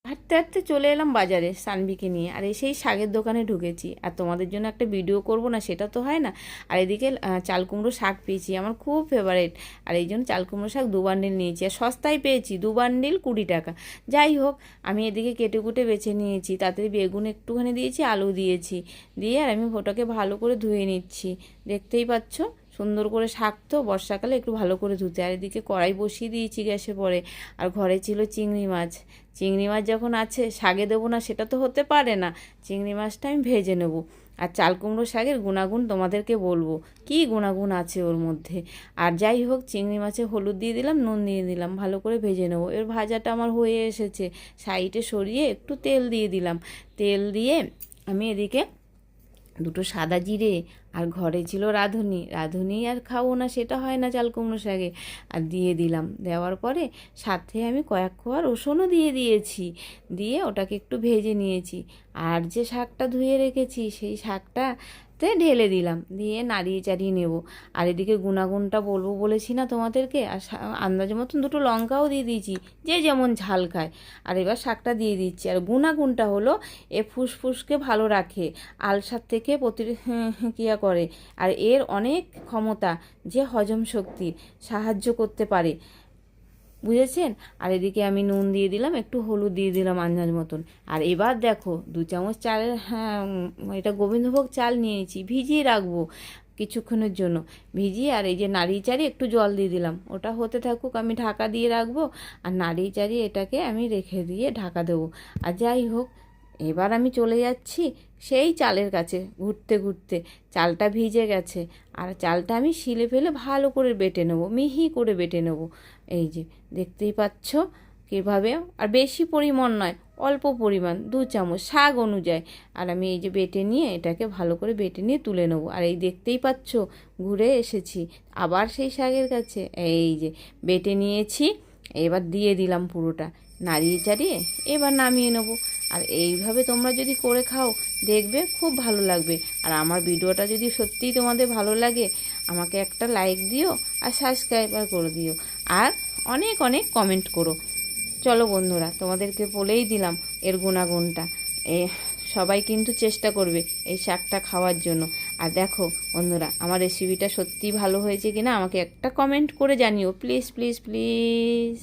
হাঁটতে হাঁটতে চলে এলাম বাজারে সানভিকে নিয়ে, আর এসেই শাকের দোকানে ঢুকেছি। আর তোমাদের জন্য একটা ভিডিও করব না সেটা তো হয় না। আর এদিকে চাল কুমড়ো শাক পেয়েছি, আমার খুব ফেভারিট। আর এই জন্য চাল কুমড়ো শাক 2 বান্ডিল নিয়েছি, আর সস্তায় পেয়েছি, 2 বান্ডিল 20 টাকা। যাই হোক, আমি এদিকে কেটে কুটে বেছে নিয়েছি, তাতে বেগুন একটুখানি দিয়েছি, আলু দিয়েছি, দিয়ে আর আমি ওটাকে ভালো করে ধুয়ে নিচ্ছি। দেখতেই পাচ্ছ সুন্দর করে, শাক তো বর্ষাকালে একটু ভালো করে ধুতে। আর এদিকে কড়াই বসিয়ে দিয়েছি গ্যাসে পরে। আর ঘরে ছিল চিংড়ি মাছ। চিংড়ি মাছ যখন আছে শাকে দেবো না সেটা তো হতে পারে না, চিংড়ি মাছটা আমি ভেজে নেব। আর চাল কুমড়ো শাকের গুণাগুণ তোমাদেরকে বলবো, কী গুণাগুণ আছে ওর মধ্যে। আর যাই হোক, চিংড়ি মাছে হলুদ দিয়ে দিলাম, নুন দিয়ে দিলাম, ভালো করে ভেজে নেবো। এর ভাজাটা আমার হয়ে এসেছে, সাইডে সরিয়ে একটু তেল দিয়ে দিলাম। তেল দিয়ে আমি এদিকে দুটো সাদা জিরে, আর ঘরে ছিল রাঁধুনি, রাঁধুনি আর খাবো না সেটা হয় না চাল কুমড়ো শাকে, আর দিয়ে দিলাম। দেওয়ার পরে সাথে আমি কয়েক কোয়া রসুনও দিয়ে দিয়েছি, দিয়ে ওটাকে একটু ভেজে নিয়েছি। আর যে শাকটা ধুয়ে রেখেছি সেই শাকটাতে ঢেলে দিলাম, দিয়ে নাড়িয়ে চাড়িয়ে নেব। আর এদিকে গুণাগুণটা বলবো বলেছি না তোমাদেরকে। আর আন্দাজ মতন দুটো লঙ্কাও দিয়ে দিয়েছি, যে যেমন ঝাল খায়। আর এবার শাকটা দিয়ে দিচ্ছি। আর গুণাগুণটা হলো, এ ফুসফুসকে ভালো রাখে, আলসার থেকে প্রতিক্রিয়া করে। আর এর অনেক ক্ষমতা, যে হজম শক্তির সাহায্য করতে পারে, বুঝেছেন। আর এদিকে আমি নুন দিয়ে দিলাম, একটু হলুদ দিয়ে দিলাম আন্দাজ মতন। আর এবার দেখো 2 চামচ চালের, এটা গোবিন্দভোগ চাল নিয়েছি, ভিজিয়ে রাখবো কিছুক্ষণের জন্য, ভিজিয়ে। আর এই যে নাড়িয়ে চাড়িয়ে একটু জল দিয়ে দিলাম, ওটা হতে থাকুক, আমি ঢাকা দিয়ে রাখবো। আর নাড়িয়ে চাড়িয়ে এটাকে আমি রেখে দিয়ে ঢাকা দেবো। আর যাই হোক, এবার আমি চলে যাচ্ছি সেই চালের কাছে, ঘুরতে ঘুরতে চালটা ভিজে গেছে। আর চালটা আমি শিলে ফেলে ভালো করে বেটে নেবো, মিহি করে বেটে নেবো। এই যে দেখতেই পাচ্ছ কীভাবে। আর বেশি পরিমাণ নয়, অল্প পরিমাণ, 2 চামচ শাক অনুযায়ী। আর আমি এই যে বেটে নিয়ে এটাকে ভালো করে বেটে নিয়ে তুলে নেবো। আর এই দেখতেই পাচ্ছ ঘুরে এসেছি আবার সেই শাকের কাছে। এই যে বেটে নিয়েছি, এবার দিয়ে দিলাম পুরোটা, নাড়িয়ে চাড়িয়ে এবার নামিয়ে নেবো। আর এইভাবে তোমরা যদি করে খাও দেখবে খুব ভালো লাগবে। আর আমার ভিডিওটা যদি সত্যিই তোমাদের ভালো লাগে, আমাকে একটা লাইক দিও, আর সাবস্ক্রাইবার করে দিও, আর অনেক অনেক কমেন্ট করো। চলো বন্ধুরা, তোমাদেরকে বলেই দিলাম এর গুণাগুণটা। এ সবাই কিন্তু চেষ্টা করবে এই শাকটা খাওয়ার জন্য। আর দেখো বন্ধুরা, আমার রেসিপিটা সত্যিই ভালো হয়েছে কিনা আমাকে একটা কমেন্ট করে জানিও, প্লিজ প্লিজ প্লিজ।